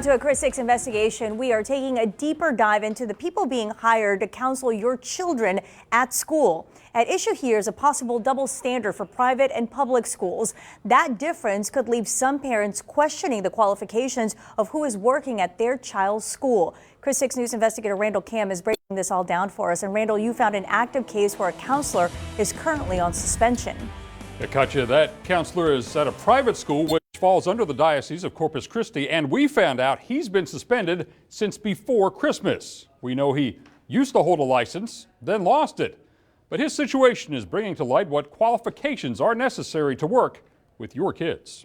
To a KRIS 6 investigation, we are taking a deeper dive into the people being hired to counsel your children at school. At issue here is a possible double standard for private and public schools. That difference could leave some parents questioning the qualifications of who is working at their child's school. KRIS 6 News investigator Randall Cam is breaking this all down for us. And Randall, you found an active case where a counselor is currently on suspension. Yeah, Katya, that counselor is at a private school which falls under the Diocese of Corpus Christi, and we found out he's been suspended since before Christmas. We know he used to hold a license, then lost it. But his situation is bringing to light what qualifications are necessary to work with your kids.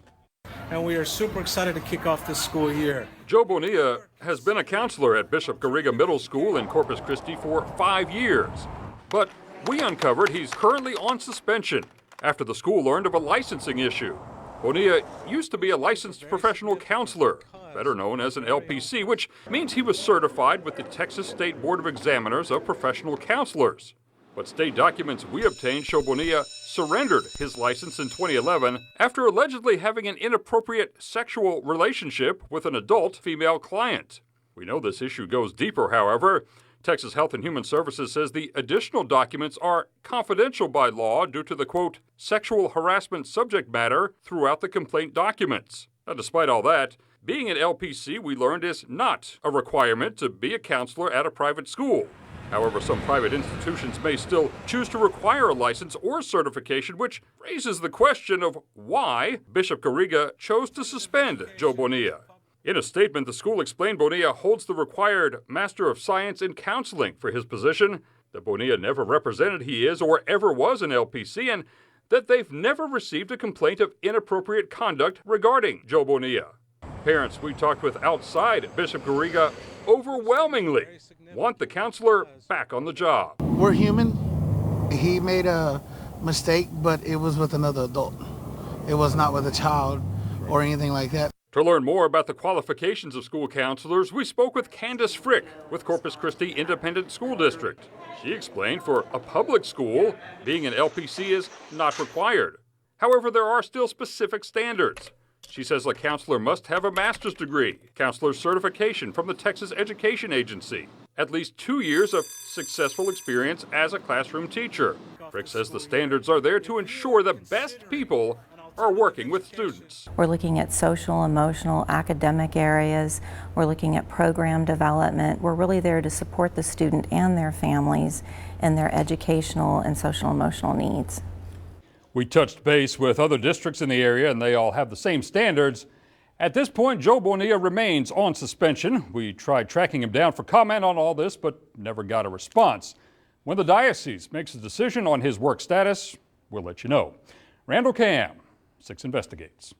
And we are super excited to kick off this school year. Joe Bonilla has been a counselor at Bishop Garriga Middle School in Corpus Christi for 5 years. But we uncovered he's currently on suspension after the school learned of a licensing issue. Bonilla used to be a licensed professional counselor, better known as an LPC, which means he was certified with the Texas State Board of Examiners of Professional Counselors. But state documents we obtained show Bonilla surrendered his license in 2011 after allegedly having an inappropriate sexual relationship with an adult female client. We know this issue goes deeper, however. Texas Health and Human Services says the additional documents are confidential by law due to the, quote, sexual harassment subject matter throughout the complaint documents. Now, despite all that, being an LPC, we learned, is not a requirement to be a counselor at a private school. However, some private institutions may still choose to require a license or certification, which raises the question of why Bishop Garriga chose to suspend Joe Bonilla. In a statement, the school explained Bonilla holds the required Master of Science in Counseling for his position, that Bonilla never represented he is or ever was an LPC, and that they've never received a complaint of inappropriate conduct regarding Joe Bonilla. Parents we talked with outside Bishop Garriga overwhelmingly want the counselor back on the job. We're human. He made a mistake, but it was with another adult. It was not with a child or anything like that. To learn more about the qualifications of school counselors, we spoke with Candace Frick with Corpus Christi Independent School District. She explained for a public school, being an LPC is not required. However, there are still specific standards. She says a counselor must have a master's degree, counselor's certification from the Texas Education Agency, at least 2 years of successful experience as a classroom teacher. Frick says the standards are there to ensure the best people are working with students. We're looking at social, emotional, academic areas. We're looking at program development. We're really there to support the student and their families in their educational and social emotional needs. We touched base with other districts in the area, and they all have the same standards. At this point, Joe Bonilla remains on suspension. We tried tracking him down for comment on all this, but never got a response. When the diocese makes a decision on his work status, we'll let you know. Randall Cam, 6 Investigates.